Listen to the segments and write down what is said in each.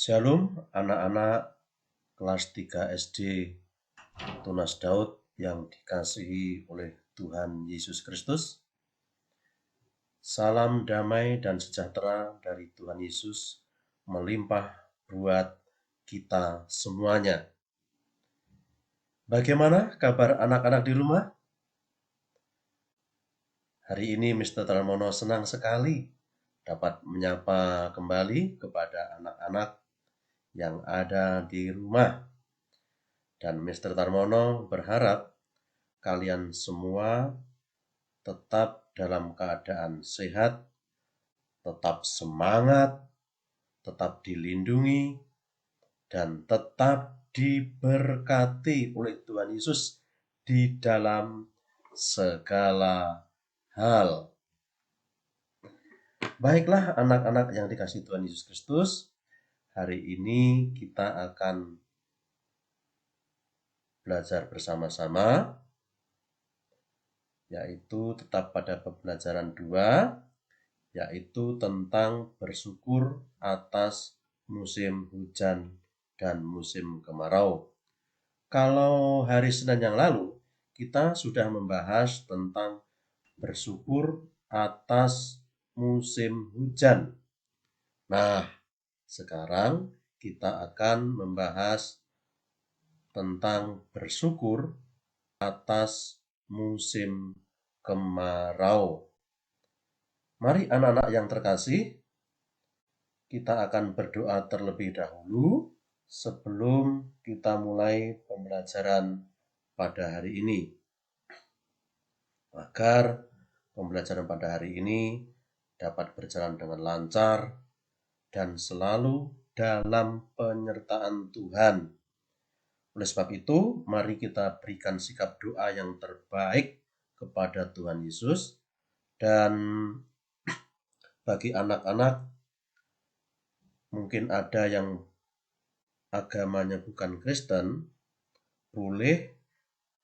Shalom anak-anak kelas 3 SD Tunas Daud yang dikasihi oleh Tuhan Yesus Kristus. Salam damai dan sejahtera dari Tuhan Yesus melimpah buat kita semuanya. Bagaimana kabar anak-anak di rumah? Hari ini Mr. Tarmono senang sekali dapat menyapa kembali kepada anak-anak yang ada di rumah. Dan Mr. Tarmono berharap kalian semua tetap dalam keadaan sehat, tetap semangat, tetap dilindungi, dan tetap diberkati oleh Tuhan Yesus di dalam segala hal. Baiklah anak-anak yang dikasihi Tuhan Yesus Kristus, hari ini kita akan belajar bersama-sama, yaitu tetap pada pembelajaran 2, yaitu tentang bersyukur atas musim hujan dan musim kemarau. Kalau hari Senin yang lalu, kita sudah membahas tentang bersyukur atas musim hujan. Nah, sekarang kita akan membahas tentang bersyukur atas musim kemarau. Mari anak-anak yang terkasih, kita akan berdoa terlebih dahulu sebelum kita mulai pembelajaran pada hari ini. Agar pembelajaran pada hari ini dapat berjalan dengan lancar dan selalu dalam penyertaan Tuhan. Oleh sebab itu, mari kita berikan sikap doa yang terbaik kepada Tuhan Yesus. Dan bagi anak-anak, mungkin ada yang agamanya bukan Kristen, boleh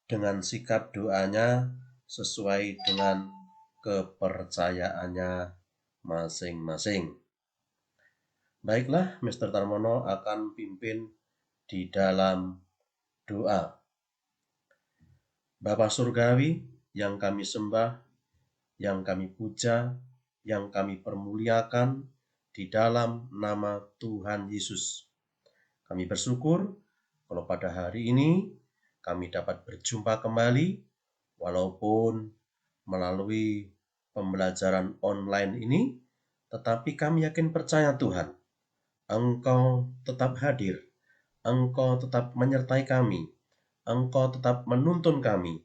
dengan sikap doanya sesuai dengan kepercayaannya masing-masing. Baiklah, Mr. Tarmono akan pimpin di dalam doa. Bapa Surgawi yang kami sembah, yang kami puja, yang kami permuliakan di dalam nama Tuhan Yesus. Kami bersyukur kalau pada hari ini kami dapat berjumpa kembali, walaupun melalui pembelajaran online ini, tetapi kami yakin percaya Tuhan, Engkau tetap hadir, Engkau tetap menyertai kami, Engkau tetap menuntun kami,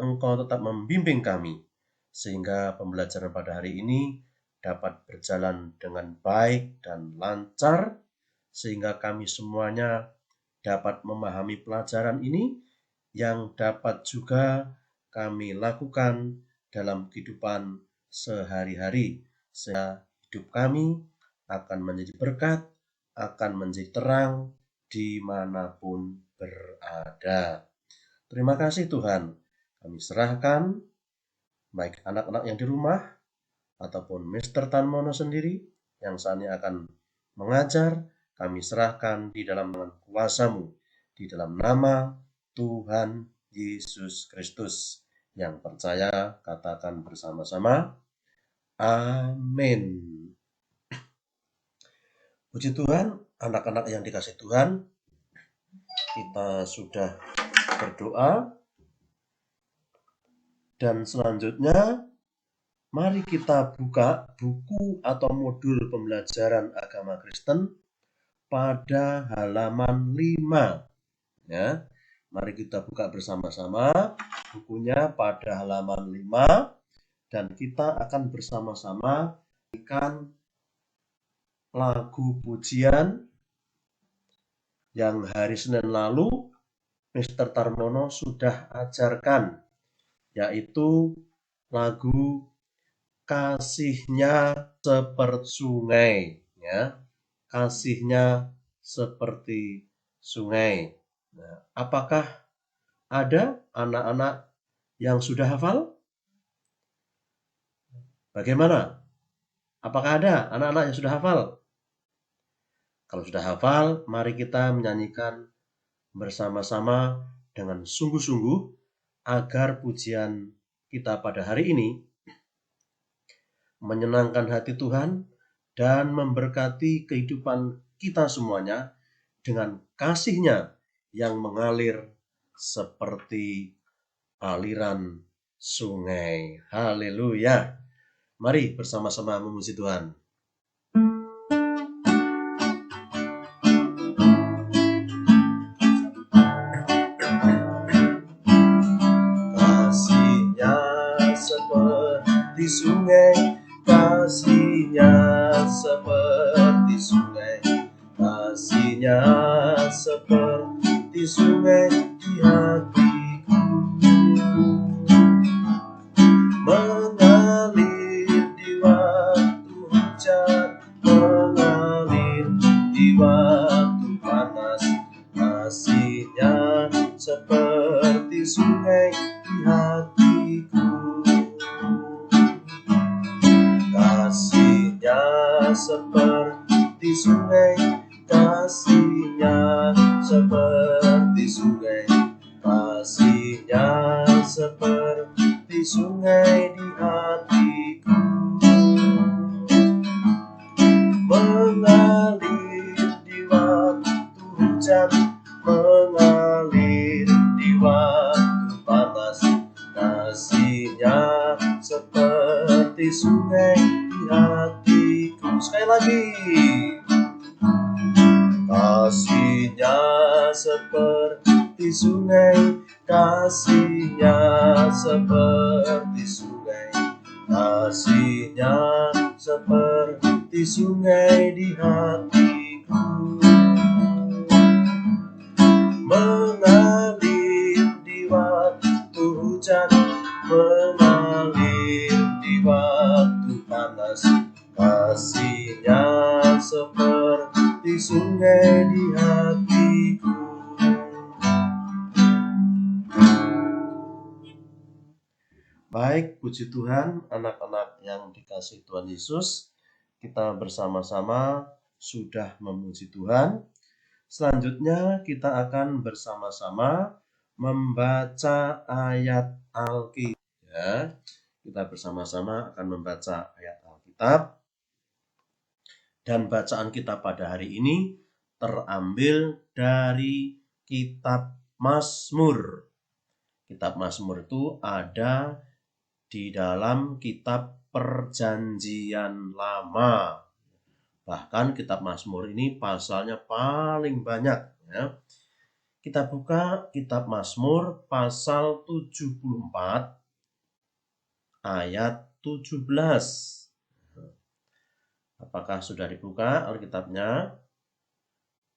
Engkau tetap membimbing kami, sehingga pembelajaran pada hari ini dapat berjalan dengan baik dan lancar, sehingga kami semuanya dapat memahami pelajaran ini yang dapat juga kami lakukan dalam kehidupan sehari-hari, sehingga hidup kami akan menjadi berkat, akan menjadi terang dimanapun berada. Terima kasih Tuhan. Kami serahkan baik anak-anak yang di rumah ataupun Mr. Tarmono sendiri yang saat ini akan mengajar, kami serahkan di dalam kuasa-Mu, di dalam nama Tuhan Yesus Kristus. Yang percaya katakan bersama-sama, amin. Puji Tuhan, anak-anak yang dikasihi Tuhan, kita sudah berdoa. Dan selanjutnya, mari kita buka buku atau modul pembelajaran agama Kristen pada halaman 5. Ya, mari kita buka bersama-sama bukunya pada halaman 5 dan kita akan bersama-sama menyanyikan lagu pujian yang hari Senin lalu Mr. Tarmono sudah ajarkan, yaitu lagu Kasihnya Seperti Sungai, ya. Kasihnya seperti sungai. Nah, apakah ada anak-anak yang sudah hafal? Bagaimana? Apakah ada anak-anak yang sudah hafal? Kalau sudah hafal, mari kita menyanyikan bersama-sama dengan sungguh-sungguh agar pujian kita pada hari ini menyenangkan hati Tuhan dan memberkati kehidupan kita semuanya dengan kasih-Nya yang mengalir seperti aliran sungai. Haleluya. Mari bersama-sama memuji Tuhan. Kasih-Nya seperti sungai, kasih-Nya seperti sungai, kasih-Nya seperti sungai di hatiku, mengalir di waktu hujan, mengalir di waktu panas. Kasih-Nya seperti sungai di hatiku, kasih-Nya seperti sungai, kasih-Nya seperti sungai, kasih-Nya seperti sungai di hatiku, mengalir di waktu hujan, mengalir di waktu panas. Kasih-Nya seperti sungai di hatiku. Sekali lagi. Kasih-Nya seperti sungai, kasih-Nya seperti sungai, kasih-Nya seperti sungai di hatiku, mengalir di waktu hujan, mengalir di waktu panas. Kasih-Nya seperti sungai di hatiku. Baik, puji Tuhan, anak-anak yang dikasihi Tuhan Yesus, kita bersama-sama sudah memuji Tuhan. Selanjutnya kita akan bersama-sama membaca ayat Alkitab. Ya, kita bersama-sama akan membaca ayat Alkitab. Dan bacaan kita pada hari ini terambil dari kitab Mazmur. Kitab Mazmur itu ada di dalam kitab Perjanjian Lama. Bahkan kitab Mazmur ini pasalnya paling banyak. Ya. Kita buka kitab Mazmur pasal 74 ayat 17. Apakah sudah dibuka Alkitabnya?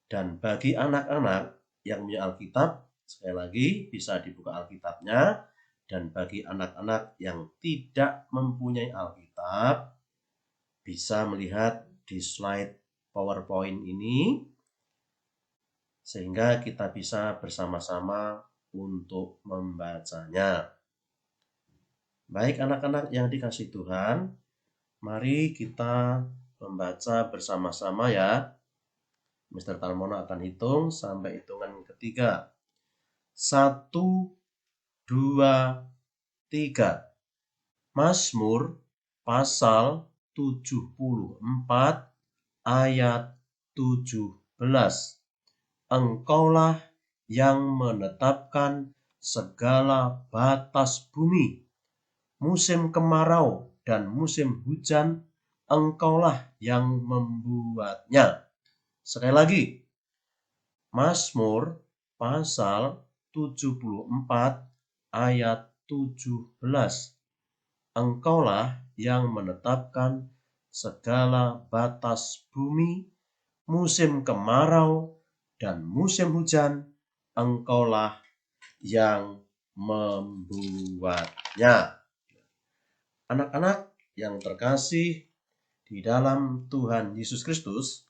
Dan bagi anak-anak yang punya Alkitab, sekali lagi bisa dibuka Alkitabnya. Dan bagi anak-anak yang tidak mempunyai Alkitab, bisa melihat di slide PowerPoint ini, sehingga kita bisa bersama-sama untuk membacanya. Baik anak-anak yang dikasihi Tuhan, mari kita membaca bersama-sama ya. Mr. Tarmono akan hitung sampai hitungan ketiga. 1, 2, 3. Mazmur pasal 74 ayat 17. Engkaulah yang menetapkan segala batas bumi. Musim kemarau dan musim hujan, Engkaulah yang membuatnya. Sekali lagi, Mazmur pasal 74 ayat 17. Engkaulah yang menetapkan segala batas bumi, musim kemarau dan musim hujan, Engkaulah yang membuatnya. Anak-anak yang terkasih di dalam Tuhan Yesus Kristus,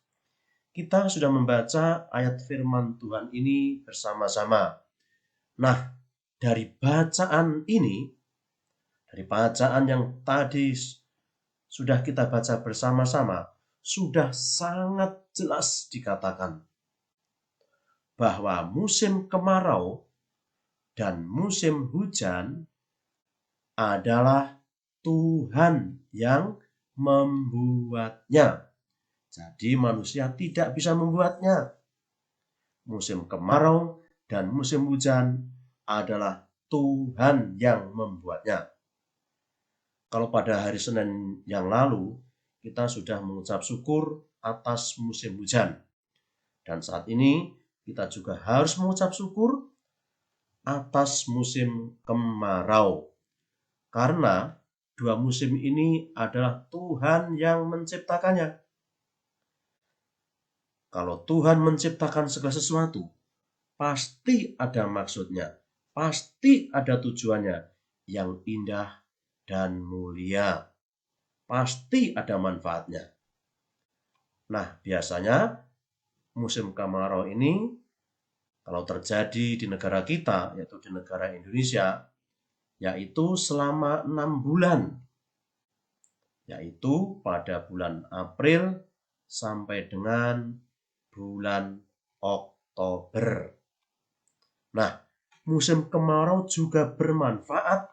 kita sudah membaca ayat firman Tuhan ini bersama-sama. Nah, dari bacaan ini, dari bacaan yang tadi sudah kita baca bersama-sama, sudah sangat jelas dikatakan bahwa musim kemarau dan musim hujan adalah Tuhan yang membuatnya. Jadi manusia tidak bisa membuatnya. Musim kemarau dan musim hujan adalah Tuhan yang membuatnya. Kalau pada hari Senin yang lalu kita sudah mengucap syukur atas musim hujan. Dan saat ini kita juga harus mengucap syukur atas musim kemarau. Karena dua musim ini adalah Tuhan yang menciptakannya. Kalau Tuhan menciptakan segala sesuatu, pasti ada maksudnya, pasti ada tujuannya yang indah dan mulia. Pasti ada manfaatnya. Nah, biasanya musim kemarau ini kalau terjadi di negara kita, yaitu di negara Indonesia, yaitu selama 6 bulan, yaitu pada bulan April sampai dengan bulan Oktober. Nah, musim kemarau juga bermanfaat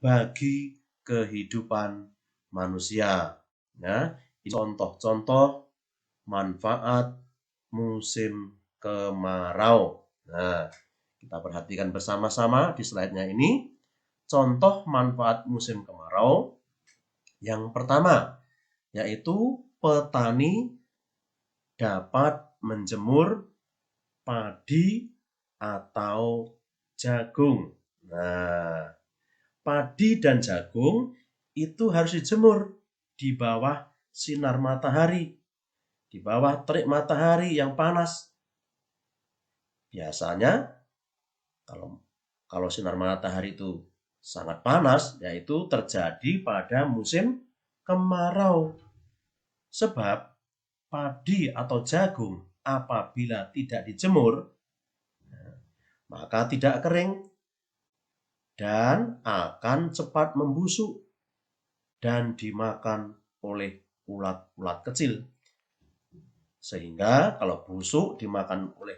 bagi kehidupan manusia. Nah, ini contoh-contoh manfaat musim kemarau. Nah, kita perhatikan bersama-sama di slide-nya ini. Contoh manfaat musim kemarau. Yang pertama, yaitu petani dapat menjemur padi atau jagung. Nah, padi dan jagung itu harus dijemur di bawah sinar matahari, di bawah terik matahari yang panas. Biasanya kalau sinar matahari itu sangat panas, yaitu terjadi pada musim kemarau. Sebab padi atau jagung apabila tidak dijemur, maka tidak kering dan akan cepat membusuk dan dimakan oleh ulat-ulat kecil. Sehingga kalau busuk dimakan oleh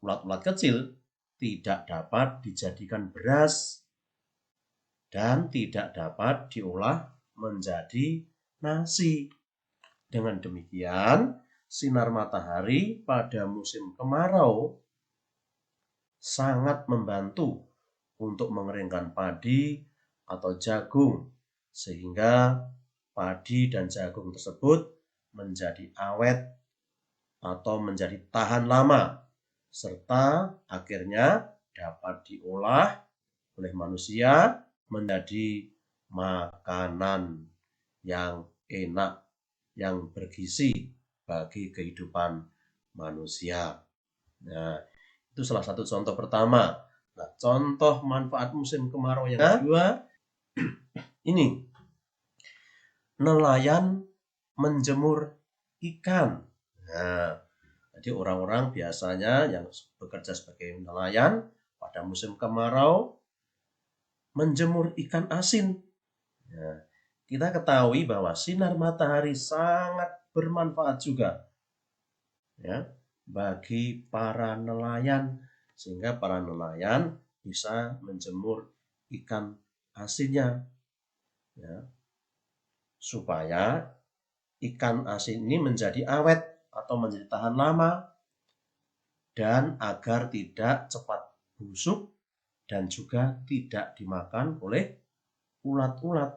ulat-ulat kecil, tidak dapat dijadikan beras dan tidak dapat diolah menjadi nasi. Dengan demikian, sinar matahari pada musim kemarau sangat membantu untuk mengeringkan padi atau jagung, sehingga padi dan jagung tersebut menjadi awet atau menjadi tahan lama, serta akhirnya dapat diolah oleh manusia menjadi makanan yang enak, yang bergizi bagi kehidupan manusia. Nah, itu salah satu contoh pertama. Nah, contoh manfaat musim kemarau yang kedua, ini nelayan menjemur ikan. Nah, jadi orang-orang biasanya yang bekerja sebagai nelayan pada musim kemarau menjemur ikan asin. Nah, kita ketahui bahwa sinar matahari sangat bermanfaat juga ya bagi para nelayan, sehingga para nelayan bisa menjemur ikan asinnya ya, supaya ikan asin ini menjadi awet atau menjadi tahan lama dan agar tidak cepat busuk dan juga tidak dimakan oleh ulat-ulat.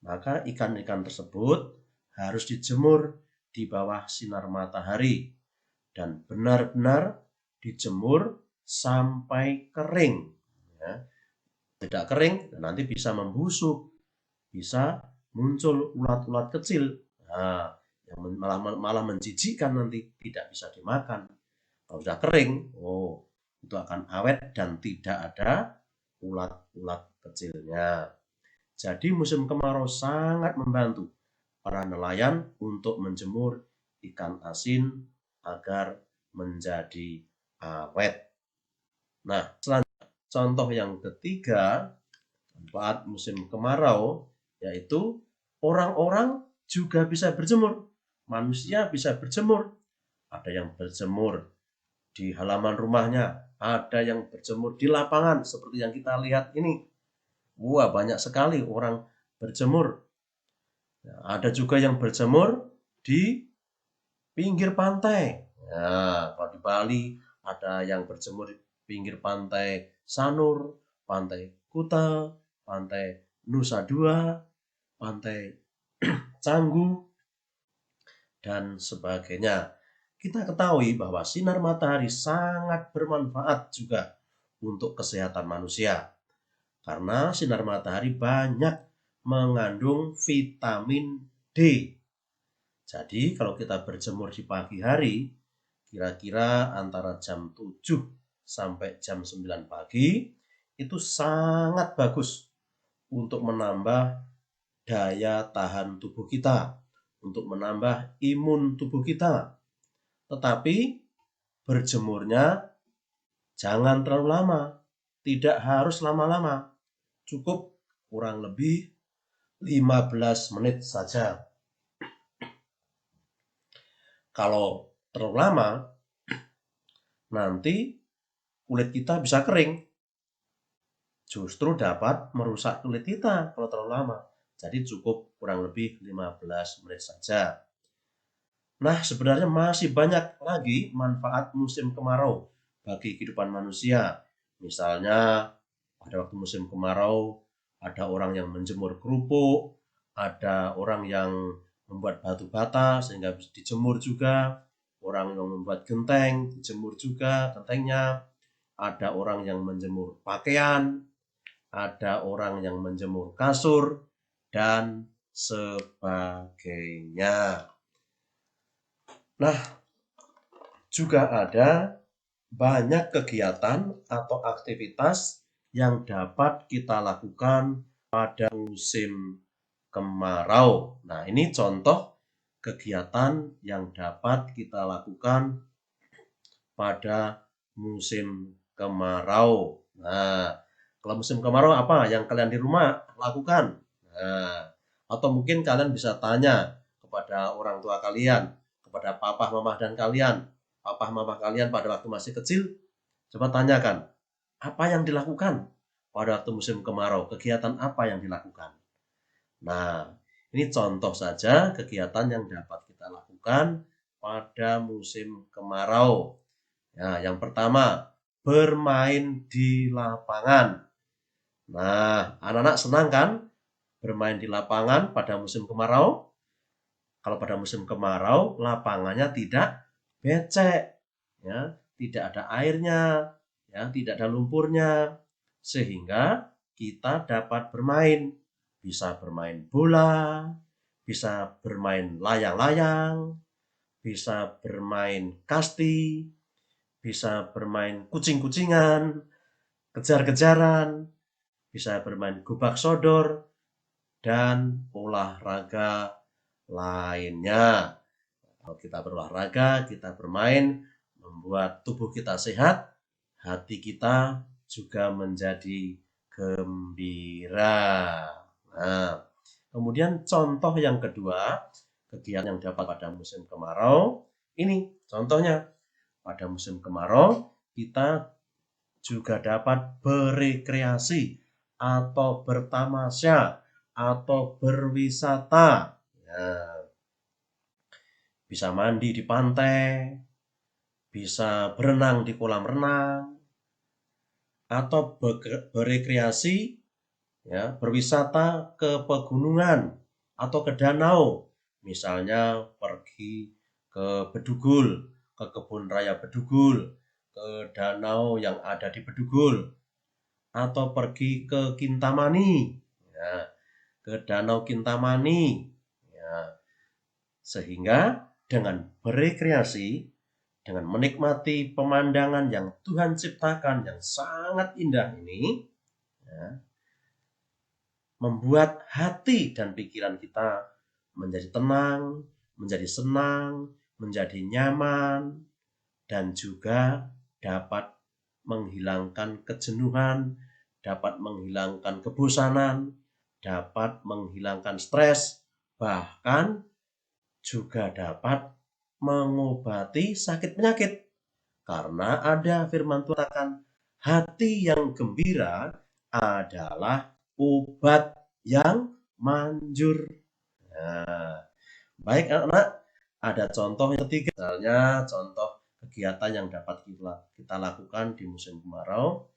Maka ikan-ikan tersebut harus dijemur di bawah sinar matahari dan benar-benar dijemur sampai kering. Ya. Tidak kering, nanti bisa membusuk, bisa muncul ulat-ulat kecil. Nah, yang malah menjijikkan, nanti tidak bisa dimakan. Kalau sudah kering, itu akan awet dan tidak ada ulat-ulat kecilnya. Jadi musim kemarau sangat membantu para nelayan untuk menjemur ikan asin agar menjadi awet. Nah, selanjutnya contoh yang ketiga, manfaat musim kemarau, yaitu orang-orang juga bisa berjemur. Manusia bisa berjemur. Ada yang berjemur di halaman rumahnya, ada yang berjemur di lapangan seperti yang kita lihat ini. Wah, banyak sekali orang berjemur. Ada juga yang berjemur di pinggir pantai. Nah, kalau di Bali ada yang berjemur di pinggir pantai Sanur, pantai Kuta, pantai Nusa Dua, pantai Canggu, dan sebagainya. Kita ketahui bahwa sinar matahari sangat bermanfaat juga untuk kesehatan manusia. Karena sinar matahari banyak mengandung vitamin D. Jadi kalau kita berjemur di pagi hari, kira-kira antara jam 7 sampai jam 9 pagi, itu sangat bagus untuk menambah daya tahan tubuh kita, untuk menambah imun tubuh kita. Tetapi berjemurnya jangan terlalu lama, tidak harus lama-lama, cukup kurang lebih 15 menit saja. Kalau terlalu lama, nanti kulit kita bisa kering. Justru dapat merusak kulit kita kalau terlalu lama. Jadi cukup kurang lebih 15 menit saja. Nah, sebenarnya masih banyak lagi manfaat musim kemarau bagi kehidupan manusia. Misalnya, pada waktu musim kemarau, ada orang yang menjemur kerupuk, ada orang yang membuat batu bata sehingga bisa dijemur juga, orang yang membuat genteng dijemur juga gentengnya, ada orang yang menjemur pakaian, ada orang yang menjemur kasur, dan sebagainya. Nah, juga ada banyak kegiatan atau aktivitas yang dapat kita lakukan pada musim kemarau. Nah, ini contoh kegiatan yang dapat kita lakukan pada musim kemarau. Nah, kalau musim kemarau apa yang kalian di rumah lakukan? Nah, atau mungkin kalian bisa tanya kepada orang tua kalian, kepada papa, mama dan kalian. Papa, mama kalian pada waktu masih kecil, coba tanyakan, apa yang dilakukan pada waktu musim kemarau? Kegiatan apa yang dilakukan? Nah, ini contoh saja kegiatan yang dapat kita lakukan pada musim kemarau. Nah, yang pertama, bermain di lapangan. Nah, anak-anak senang kan bermain di lapangan pada musim kemarau? Kalau pada musim kemarau, lapangannya tidak becek, ya, tidak ada airnya, ya, tidak ada lumpurnya, sehingga kita dapat bermain. Bisa bermain bola, bisa bermain layang-layang, bisa bermain kasti, bisa bermain kucing-kucingan, kejar-kejaran, bisa bermain gubak sodor, dan olahraga lainnya. Kalau kita berolahraga, kita bermain, membuat tubuh kita sehat, hati kita juga menjadi gembira. Nah, kemudian contoh yang kedua, kegiatan yang dapat pada musim kemarau, ini contohnya. Pada musim kemarau, kita juga dapat berekreasi atau bertamasya atau berwisata. Ya, bisa mandi di pantai, bisa berenang di kolam renang, atau berekreasi, ya, berwisata ke pegunungan atau ke danau. Misalnya pergi ke Bedugul, ke kebun raya Bedugul, ke danau yang ada di Bedugul, atau pergi ke Kintamani, ya, ke Danau Kintamani, ya. Sehingga dengan berekreasi, dengan menikmati pemandangan yang Tuhan ciptakan yang sangat indah ini, ya, membuat hati dan pikiran kita menjadi tenang, menjadi senang, menjadi nyaman, dan juga dapat menghilangkan kejenuhan, dapat menghilangkan kebosanan, dapat menghilangkan stres, bahkan juga dapat mengobati sakit penyakit. Karena ada firman Tuhan katakan, hati yang gembira adalah obat yang manjur. Nah, baik anak-anak, ada contoh yang ketiga, misalnya contoh kegiatan yang dapat kita lakukan di musim kemarau,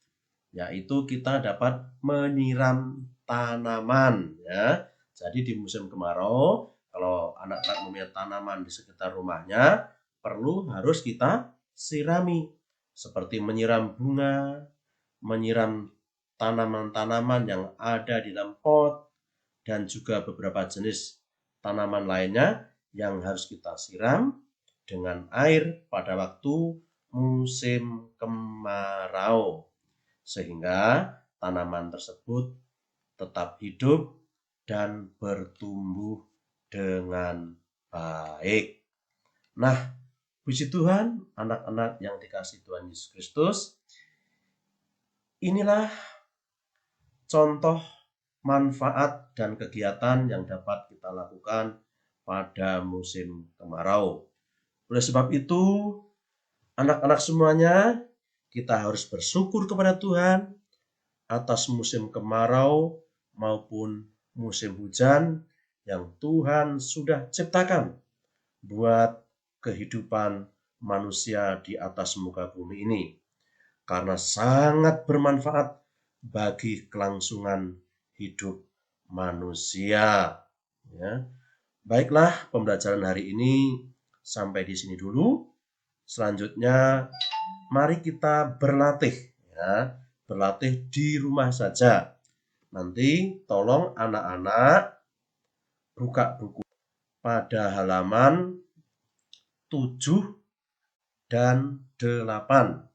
yaitu kita dapat menyiram tanaman ya. Jadi di musim kemarau, kalau anak-anak mempunyai tanaman di sekitar rumahnya, harus kita sirami, seperti menyiram bunga, menyiram tanaman-tanaman yang ada di dalam pot, dan juga beberapa jenis tanaman lainnya yang harus kita siram dengan air pada waktu musim kemarau, sehingga tanaman tersebut tetap hidup dan bertumbuh dengan baik. Nah, puji Tuhan, anak-anak yang dikasihi Tuhan Yesus Kristus, inilah contoh manfaat dan kegiatan yang dapat kita lakukan pada musim kemarau. Oleh sebab itu, anak-anak semuanya, kita harus bersyukur kepada Tuhan atas musim kemarau maupun musim hujan yang Tuhan sudah ciptakan buat kehidupan manusia di atas muka bumi ini, karena sangat bermanfaat bagi kelangsungan hidup manusia. Ya. Baiklah, pembelajaran hari ini sampai di sini dulu. Selanjutnya, mari kita berlatih, ya, berlatih di rumah saja. Nanti tolong anak-anak buka buku pada halaman 7 dan 8.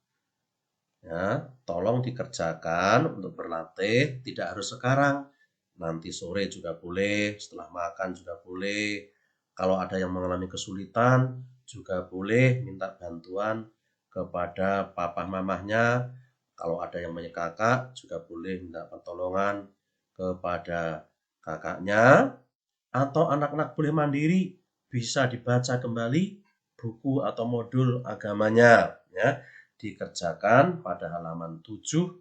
Ya, tolong dikerjakan untuk berlatih, tidak harus sekarang. Nanti sore juga boleh, setelah makan juga boleh. Kalau ada yang mengalami kesulitan, juga boleh minta bantuan kepada papa mamahnya. Kalau ada yang punya kakak, juga boleh minta pertolongan kepada kakaknya. Atau anak-anak boleh mandiri, bisa dibaca kembali buku atau modul agamanya. Ya, dikerjakan pada halaman 7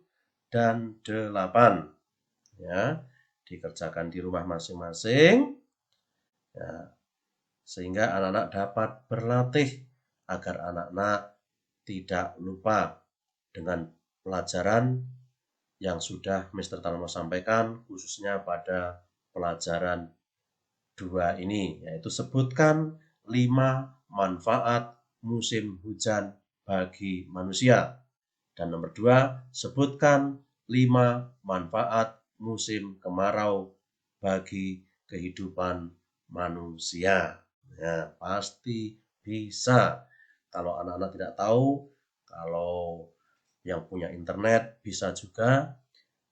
dan 8. Ya, dikerjakan di rumah masing-masing. Ya, sehingga anak-anak dapat berlatih agar anak-anak tidak lupa dengan pelajaran yang sudah Mr. Talmo sampaikan, khususnya pada pelajaran 2 ini, yaitu sebutkan 5 manfaat musim hujan bagi manusia. Dan nomor 2, sebutkan 5 manfaat musim kemarau bagi kehidupan manusia. Ya, pasti bisa. Kalau anak-anak tidak tahu, kalau yang punya internet bisa juga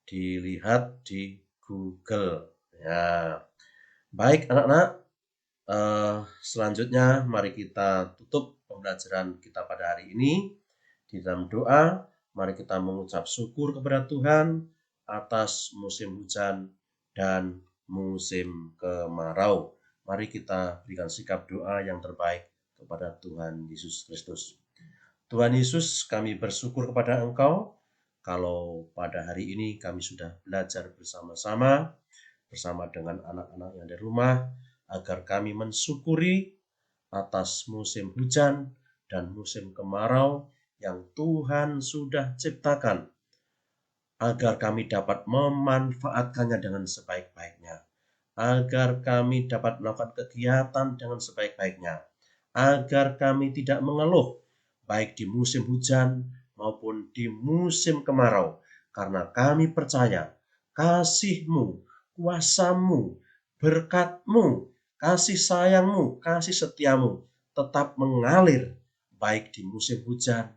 dilihat di Google. Ya, baik anak-anak. Selanjutnya mari kita tutup pembelajaran kita pada hari ini di dalam doa. Mari kita mengucap syukur kepada Tuhan atas musim hujan dan musim kemarau. Mari kita berikan sikap doa yang terbaik kepada Tuhan Yesus Kristus. Tuhan Yesus, kami bersyukur kepada Engkau kalau pada hari ini kami sudah belajar bersama-sama dengan anak-anak yang di rumah, agar kami mensyukuri atas musim hujan dan musim kemarau yang Tuhan sudah ciptakan, agar kami dapat memanfaatkannya dengan sebaik-baiknya, agar kami dapat melakukan kegiatan dengan sebaik-baiknya, agar kami tidak mengeluh baik di musim hujan maupun di musim kemarau, karena kami percaya kasih-Mu, kuasa-Mu, berkat-Mu, kasih sayang-Mu, kasih setia-Mu tetap mengalir baik di musim hujan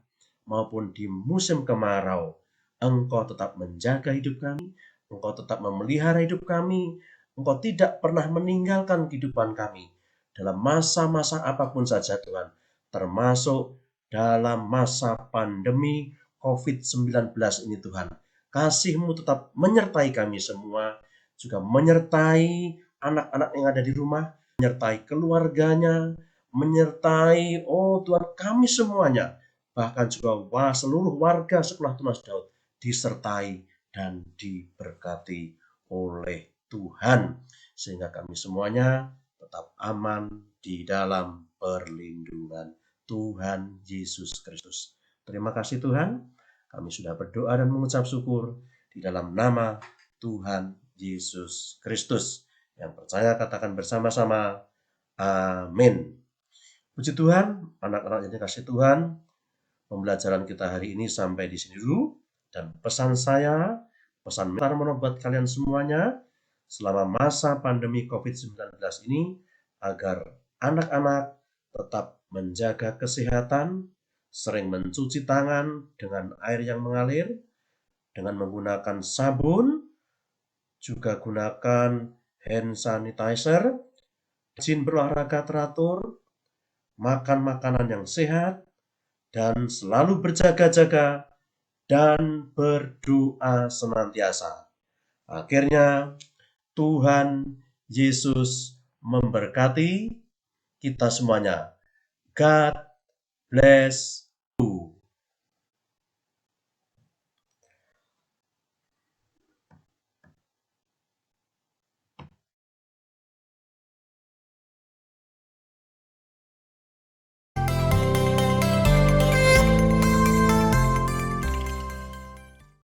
maupun di musim kemarau. Engkau tetap menjaga hidup kami, Engkau tetap memelihara hidup kami, Engkau tidak pernah meninggalkan kehidupan kami dalam masa-masa apapun saja Tuhan, termasuk dalam masa pandemi COVID-19 ini Tuhan. Kasih-Mu tetap menyertai kami semua, juga menyertai anak-anak yang ada di rumah, menyertai keluarganya, menyertai Tuhan kami semuanya, bahkan juga seluruh warga sekolah Tunas Daud disertai dan diberkati oleh Tuhan, sehingga kami semuanya tetap aman di dalam perlindungan Tuhan Yesus Kristus. Terima kasih Tuhan, kami sudah berdoa dan mengucap syukur di dalam nama Tuhan Yesus Kristus. Yang percaya katakan bersama-sama, amin. Puji Tuhan, anak-anak yang dikasihi Tuhan, pembelajaran kita hari ini sampai di sini dulu. Dan pesan mentor buat kalian semuanya selama masa pandemi COVID-19 ini, agar anak-anak tetap menjaga kesehatan, sering mencuci tangan dengan air yang mengalir, dengan menggunakan sabun, juga gunakan hand sanitizer, rajin berolahraga teratur, makan makanan yang sehat, dan selalu berjaga-jaga dan berdoa senantiasa. Akhirnya, Tuhan Yesus memberkati kita semuanya. God bless